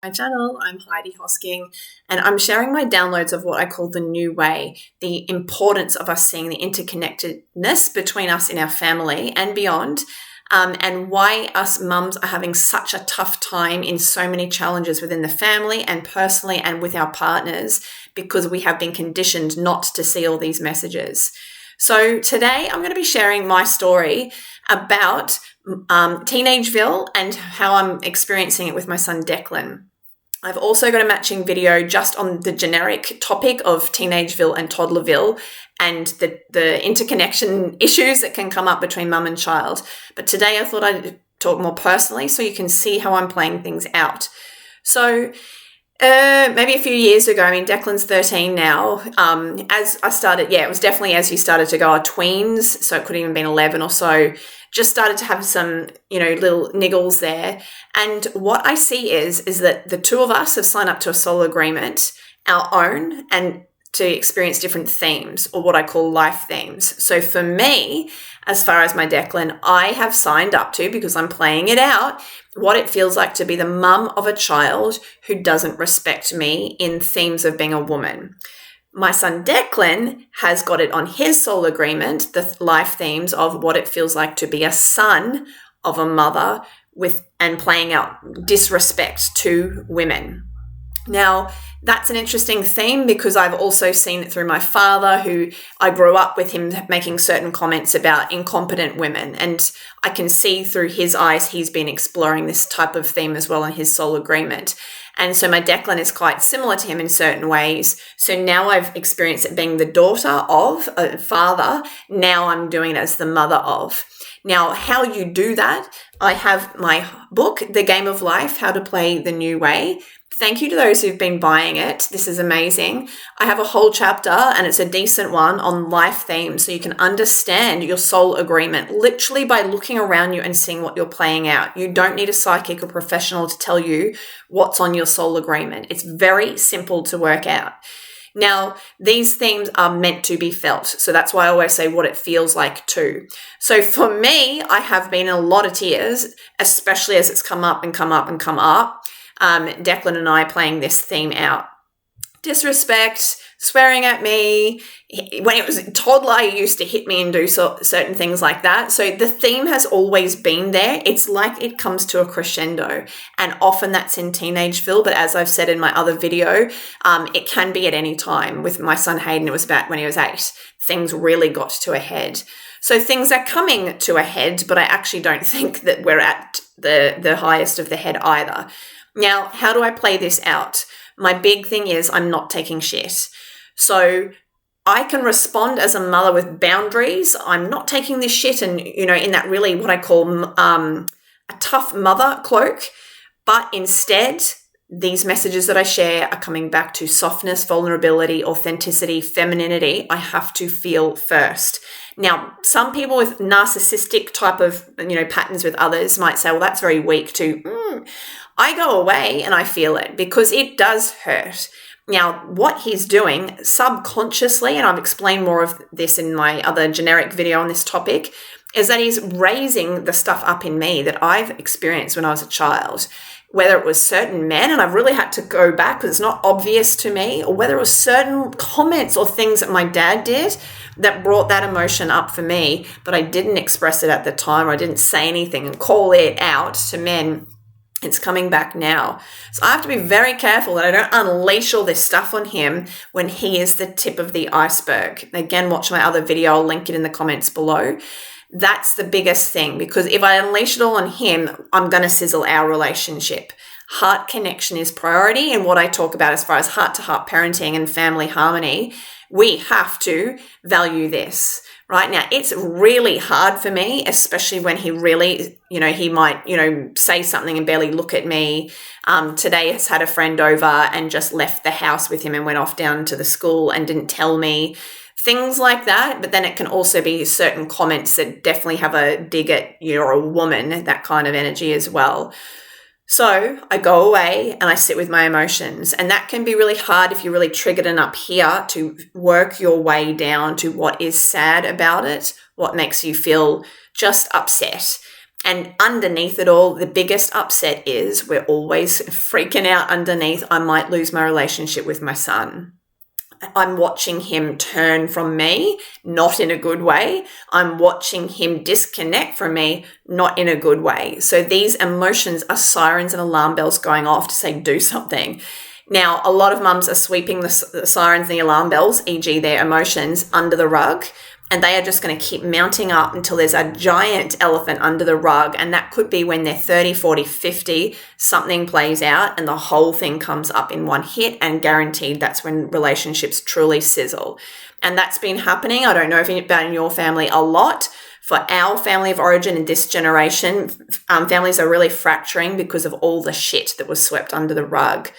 My channel. I'm Heidi Hosking, and I'm sharing my downloads of what I call the new way, the importance of us seeing the interconnectedness between us in our family and beyond, and why us mums are having such a tough time in so many challenges within the family and personally and with our partners because we have been conditioned not to see all these messages. So today I'm going to be sharing my story about Teenageville and how I'm experiencing it with my son Declan. I've also got a matching video just on the generic topic of Teenageville and Toddlerville and the interconnection issues that can come up between mum and child. But today I thought I'd talk more personally so you can see how I'm playing things out. So maybe a few years ago, Declan's 13 now. As I started, it was definitely as he started to go our tweens, so it could have even been 11 or so, just started to have some, little niggles there. And what I see is that the two of us have signed up to a soul agreement, our own, and to experience different themes, or what I call life themes. So for me, as far as my Declan, I have signed up to, because I'm playing it out, what it feels like to be the mum of a child who doesn't respect me in themes of being a woman. My son Declan has got it on his soul agreement, the life themes of what it feels like to be a son of a mother and playing out disrespect to women. Now, that's an interesting theme because I've also seen it through my father, who I grew up with him making certain comments about incompetent women. And I can see through his eyes, he's been exploring this type of theme as well in his soul agreement. And so my Declan is quite similar to him in certain ways. So now I've experienced it being the daughter of a father. Now I'm doing it as the mother of. Now, how you do that, I have my book, The Game of Life, How to Play the New Way. Thank you to those who've been buying it. This is amazing. I have a whole chapter, and it's a decent one, on life themes, so you can understand your soul agreement literally by looking around you and seeing what you're playing out. You don't need a psychic or professional to tell you what's on your soul agreement. It's very simple to work out. Now, these themes are meant to be felt. So that's why I always say what it feels like too. So for me, I have been in a lot of tears, especially as it's come up and come up and come up. Declan and I playing this theme out. Disrespect, swearing at me. When it was a toddler, he used to hit me and do certain things like that. So the theme has always been there. It's like it comes to a crescendo, and often that's in Teenageville. But as I've said in my other video, it can be at any time. With my son Hayden, it was about when he was 8. Things really got to a head. So things are coming to a head, but I actually don't think that we're at the highest of the head either. Now, how do I play this out? My big thing is I'm not taking shit. So I can respond as a mother with boundaries. I'm not taking this shit and, in that really what I call a tough mother cloak. But instead, these messages that I share are coming back to softness, vulnerability, authenticity, femininity. I have to feel first. Now, some people with narcissistic type of, patterns with others might say, well, that's very weak too. I go away and I feel it because it does hurt. Now, what he's doing subconsciously, and I've explained more of this in my other generic video on this topic, is that he's raising the stuff up in me that I've experienced when I was a child. Whether it was certain men, and I've really had to go back because it's not obvious to me, or whether it was certain comments or things that my dad did that brought that emotion up for me, but I didn't express it at the time, or I didn't say anything and call it out to men. It's coming back now. So I have to be very careful that I don't unleash all this stuff on him when he is the tip of the iceberg. Again, watch my other video. I'll link it in the comments below. That's the biggest thing, because if I unleash it all on him, I'm going to sizzle our relationship. Heart connection is priority, and what I talk about as far as heart-to-heart parenting and family harmony, we have to value this. Right now, it's really hard for me, especially when he really, he might, say something and barely look at me. Today has had a friend over and just left the house with him and went off down to the school and didn't tell me. Things like that. But then it can also be certain comments that definitely have a dig at you're a woman, that kind of energy as well. So I go away and I sit with my emotions, and that can be really hard if you're really triggered and up here to work your way down to what is sad about it, what makes you feel just upset. And underneath it all, the biggest upset is we're always freaking out underneath, I might lose my relationship with my son. I'm watching him turn from me, not in a good way. I'm watching him disconnect from me, not in a good way. So these emotions are sirens and alarm bells going off to say, do something. Now, a lot of mums are sweeping the sirens and the alarm bells, e.g. their emotions, under the rug. And they are just going to keep mounting up until there's a giant elephant under the rug. And that could be when they're 30, 40, 50, something plays out and the whole thing comes up in one hit, and guaranteed that's when relationships truly sizzle. And that's been happening. I don't know if about in your family a lot. For our family of origin in this generation, families are really fracturing because of all the shit that was swept under the rug.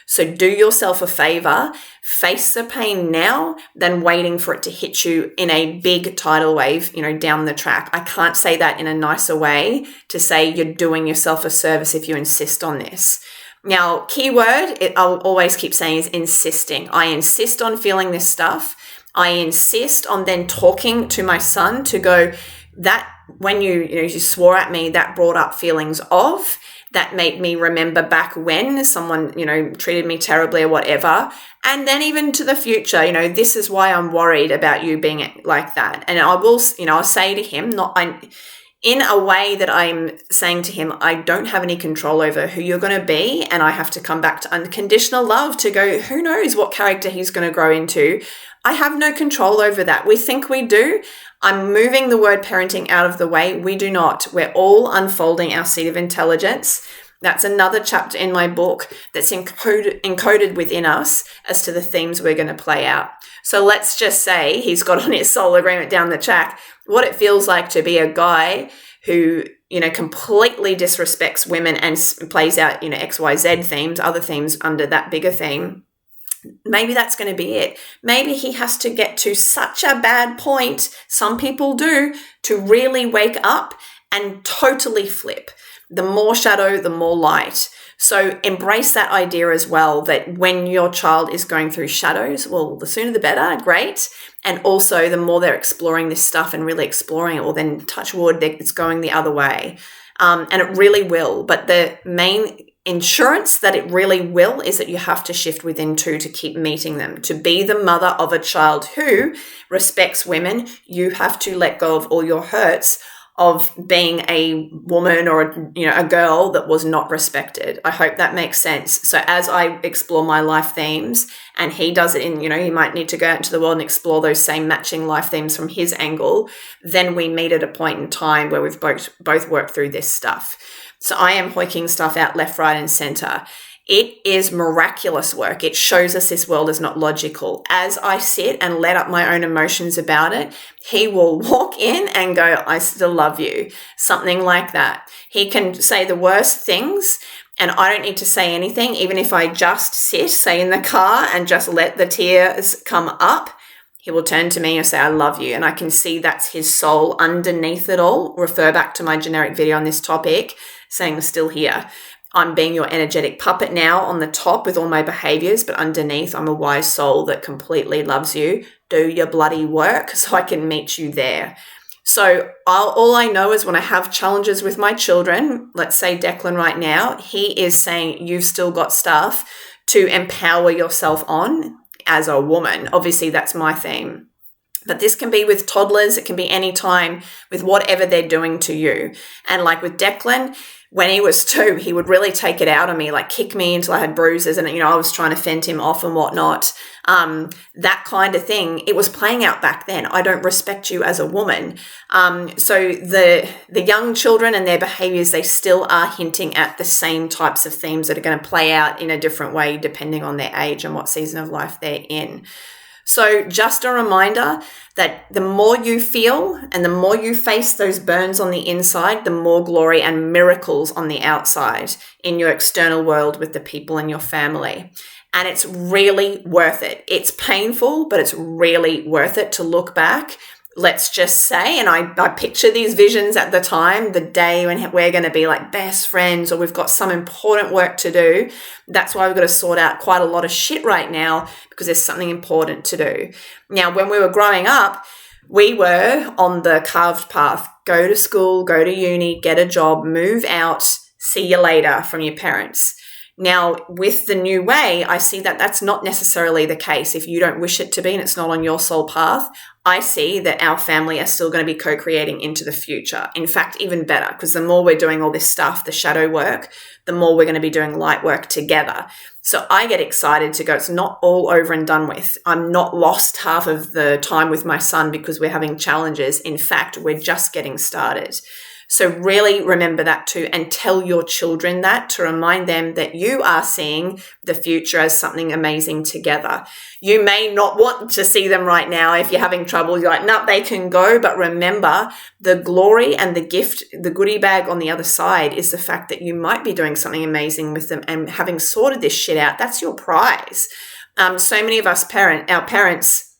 So do yourself a favor, face the pain now than waiting for it to hit you in a big tidal wave, down the track. I can't say that in a nicer way to say you're doing yourself a service if you insist on this. Now, keyword, I'll always keep saying is insisting. I insist on feeling this stuff. I insist on then talking to my son to go, that when you swore at me, that brought up feelings of, that made me remember back when someone, treated me terribly or whatever. And then even to the future, this is why I'm worried about you being like that. And I will, I'll say to him, in a way that I'm saying to him, I don't have any control over who you're going to be. And I have to come back to unconditional love to go, who knows what character he's going to grow into. I have no control over that. We think we do. I'm moving the word parenting out of the way. We do not. We're all unfolding our seed of intelligence. That's another chapter in my book that's encoded within us as to the themes we're going to play out. So let's just say he's got on his soul agreement down the track what it feels like to be a guy who, completely disrespects women and plays out, XYZ themes, other themes under that bigger theme. Maybe that's going to be it. Maybe he has to get to such a bad point, some people do, to really wake up and totally flip. The more shadow, the more light. So embrace that idea as well, that when your child is going through shadows, well, the sooner the better, great. And also the more they're exploring this stuff and really exploring it, well, then touch wood, it's going the other way. And it really will. But the main insurance that it really will is that you have to shift within two to keep meeting them. To be the mother of a child who respects women, you have to let go of all your hurts of being a woman or a girl that was not respected. I hope that makes sense. So as I explore my life themes and he does it in, he might need to go out into the world and explore those same matching life themes from his angle, then we meet at a point in time where we've both worked through this stuff. So I am hoiking stuff out left, right, and center. It is miraculous work. It shows us this world is not logical. As I sit and let up my own emotions about it, he will walk in and go, I still love you. Something like that. He can say the worst things and I don't need to say anything. Even if I just sit, say in the car, and just let the tears come up, he will turn to me and say, I love you. And I can see that's his soul underneath it all. Refer back to my generic video on this topic, saying I'm still here. I'm being your energetic puppet now on the top with all my behaviors, but underneath I'm a wise soul that completely loves you. Do your bloody work so I can meet you there. So all I know is when I have challenges with my children, let's say Declan right now, he is saying you've still got stuff to empower yourself on as a woman. Obviously, that's my theme. But this can be with toddlers. It can be any time with whatever they're doing to you. And like with Declan, when he was 2, he would really take it out on me, like kick me until I had bruises and, I was trying to fend him off and whatnot. That kind of thing, it was playing out back then. I don't respect you as a woman. So the young children and their behaviors, they still are hinting at the same types of themes that are going to play out in a different way depending on their age and what season of life they're in. So just a reminder that the more you feel and the more you face those burns on the inside, the more glory and miracles on the outside in your external world with the people in your family. And it's really worth it. It's painful, but it's really worth it to look back. Let's just say, and I picture these visions at the time, the day when we're going to be like best friends or we've got some important work to do. That's why we've got to sort out quite a lot of shit right now because there's something important to do. Now, when we were growing up, We were on the carved path. Go to school, go to uni, get a job, move out, see you later from your parents. Now, with the new way, I see that that's not necessarily the case. If you don't wish it to be and it's not on your soul path, I see that our family are still going to be co-creating into the future. In fact, even better, because the more we're doing all this stuff, the shadow work, the more we're going to be doing light work together. So I get excited to go, it's not all over and done with. I'm not lost half of the time with my son because we're having challenges. In fact, we're just getting started. So really remember that too, and tell your children that to remind them that you are seeing the future as something amazing together. You may not want to see them right now. If you're having trouble, you're like, no, they can go. But remember, the glory and the gift, the goodie bag on the other side is the fact that you might be doing something amazing with them and having sorted this shit out. That's your prize. So many of us our parents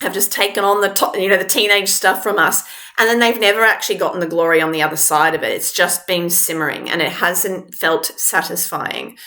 have just taken on the teenage stuff from us, and then they've never actually gotten the glory on the other side of it. It's just been simmering and it hasn't felt satisfying.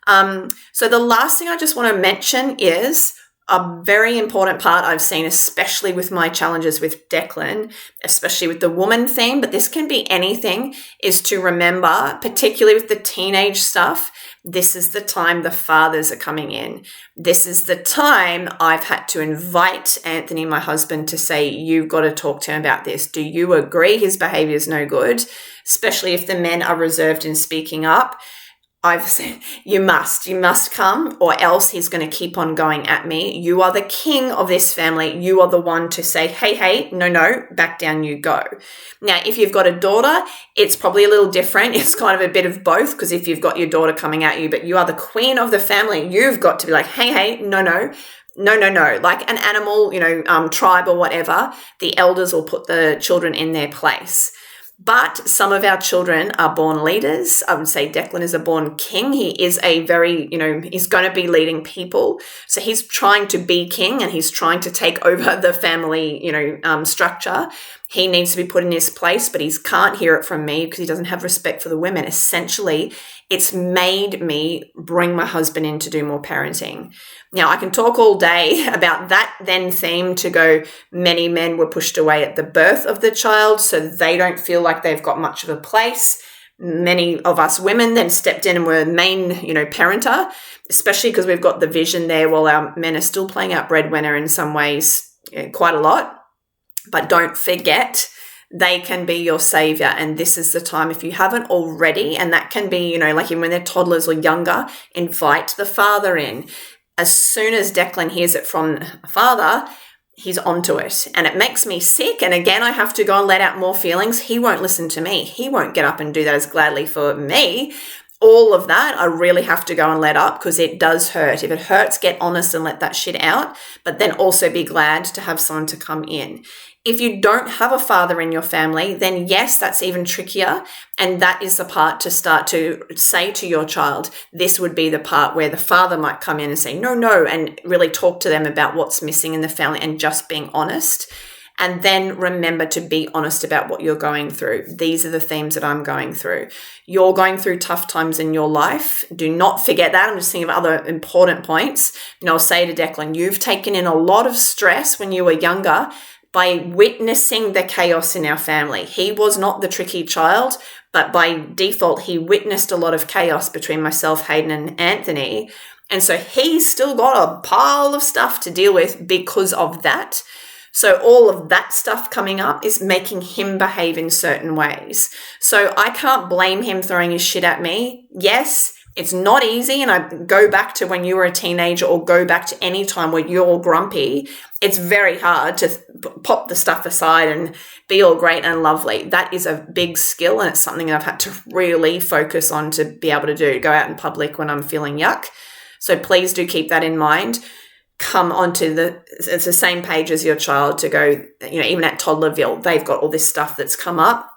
So the last thing I just want to mention is a very important part I've seen, especially with my challenges with Declan, especially with the woman theme, but this can be anything, is to remember, particularly with the teenage stuff, this is the time the fathers are coming in. This is the time I've had to invite Anthony, my husband, to say, you've got to talk to him about this. Do you agree his behavior is no good? Especially if the men are reserved in speaking up. I've said, you must come, or else he's going to keep on going at me. You are the king of this family. You are the one to say, hey, no, back down you go. Now, if you've got a daughter, it's probably a little different. It's kind of a bit of both, because if you've got your daughter coming at you, but you are the queen of the family, you've got to be like, hey, no. Like an animal, tribe or whatever, the elders will put the children in their place. But some of our children are born leaders. I would say Declan is a born king. He is a very, he's going to be leading people. So he's trying to be king and he's trying to take over the family, structure. He needs to be put in his place, but he can't hear it from me because he doesn't have respect for the women. Essentially, it's made me bring my husband in to do more parenting. Now, I can talk all day about that then theme to go, many men were pushed away at the birth of the child, so they don't feel like they've got much of a place. Many of us women then stepped in and were main, parenter, especially because we've got the vision there while our men are still playing out breadwinner in some ways, quite a lot. But don't forget, they can be your savior. And this is the time, if you haven't already, and that can be, like even when they're toddlers or younger, invite the father in. As soon as Declan hears it from a father, he's onto it. And it makes me sick. And again, I have to go and let out more feelings. He won't listen to me. He won't get up and do that as gladly for me. All of that, I really have to go and let up because it does hurt. If it hurts, get honest and let that shit out, but then also be glad to have someone to come in. If you don't have a father in your family, then yes, that's even trickier. And that is the part to start to say to your child, this would be the part where the father might come in and say, no, and really talk to them about what's missing in the family and just being honest. And then remember to be honest about what you're going through. These are the themes that I'm going through. You're going through tough times in your life. Do not forget that. I'm just thinking of other important points. I'll say to Declan, you've taken in a lot of stress when you were younger by witnessing the chaos in our family. He was not the tricky child, but by default, he witnessed a lot of chaos between myself, Hayden, and Anthony. And so he's still got a pile of stuff to deal with because of that. So all of that stuff coming up is making him behave in certain ways. So I can't blame him throwing his shit at me. Yes, it's not easy. And I go back to when you were a teenager or go back to any time where you're grumpy. It's very hard to pop the stuff aside and be all great and lovely. That is a big skill. And it's something I've had to really focus on to be able to do, go out in public when I'm feeling yuck. So please do keep that in mind. Come onto it's the same page as your child to go, even at Toddlerville, they've got all this stuff that's come up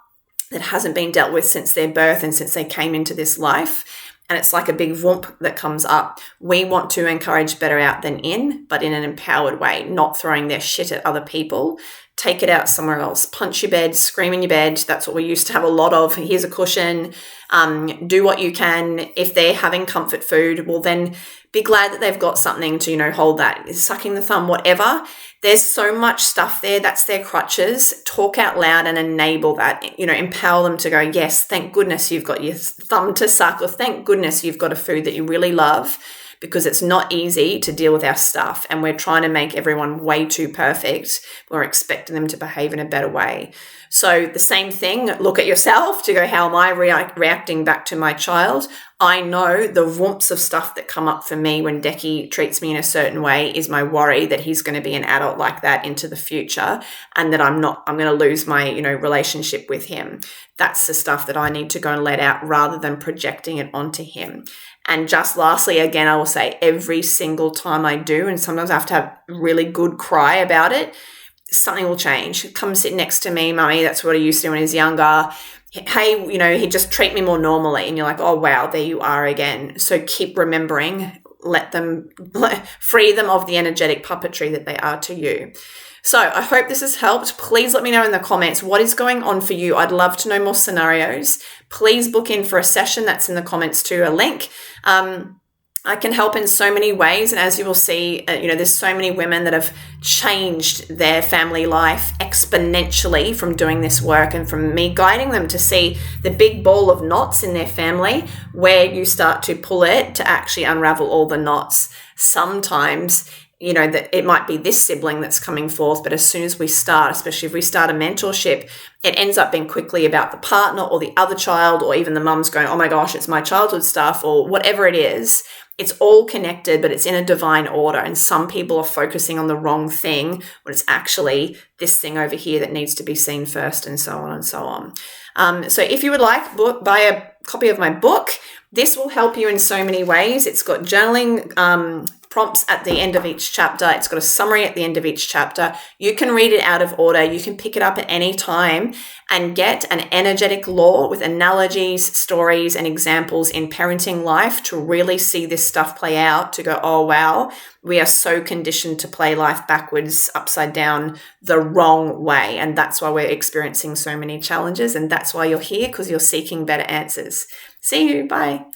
that hasn't been dealt with since their birth and since they came into this life. And it's like a big whoomp that comes up. We want to encourage better out than in, but in an empowered way, not throwing their shit at other people, take it out somewhere else. Punch your bed, scream in your bed. That's what we used to have a lot of. Here's a cushion. Do what you can. If they're having comfort food, well, then be glad that they've got something to, hold that. Sucking the thumb, whatever. There's so much stuff there. That's their crutches. Talk out loud and enable that. Empower them to go, yes, thank goodness you've got your thumb to suck, or thank goodness you've got a food that you really love, because it's not easy to deal with our stuff, and we're trying to make everyone way too perfect. We're expecting them to behave in a better way. So the same thing, look at yourself to go, how am I reacting back to my child? I know the whoops of stuff that come up for me when Decky treats me in a certain way is my worry that he's going to be an adult like that into the future, and that I'm going to lose my, relationship with him. That's the stuff that I need to go and let out rather than projecting it onto him. And just lastly, again, I will say every single time I do, and sometimes I have to have a really good cry about it, something will change. Come sit next to me, mummy. That's what I used to do when he was younger. Hey, he'd just treat me more normally. And you're like, oh, wow, there you are again. So keep remembering, free them of the energetic puppetry that they are to you. So I hope this has helped. Please let me know in the comments what is going on for you. I'd love to know more scenarios. Please book in for a session. That's in the comments too, a link. I can help in so many ways. And as you will see, there's so many women that have changed their family life exponentially from doing this work, and from me guiding them to see the big ball of knots in their family, where you start to pull it to actually unravel all the knots. Sometimes that it might be this sibling that's coming forth, but as soon as we start, especially if we start a mentorship, it ends up being quickly about the partner or the other child, or even the mum's going, oh my gosh, it's my childhood stuff, or whatever it is. It's all connected, but it's in a divine order. And some people are focusing on the wrong thing when it's actually this thing over here that needs to be seen first, and so on and so on. So if you would like, buy a copy of my book. This will help you in so many ways. It's got journaling prompts at the end of each chapter. It's got a summary at the end of each chapter. You can read it out of order. You can pick it up at any time and get an energetic law with analogies, stories, and examples in parenting life to really see this stuff play out, to go, oh, wow, we are so conditioned to play life backwards, upside down, the wrong way. And that's why we're experiencing so many challenges. And that's why you're here, because you're seeking better answers. See you. Bye.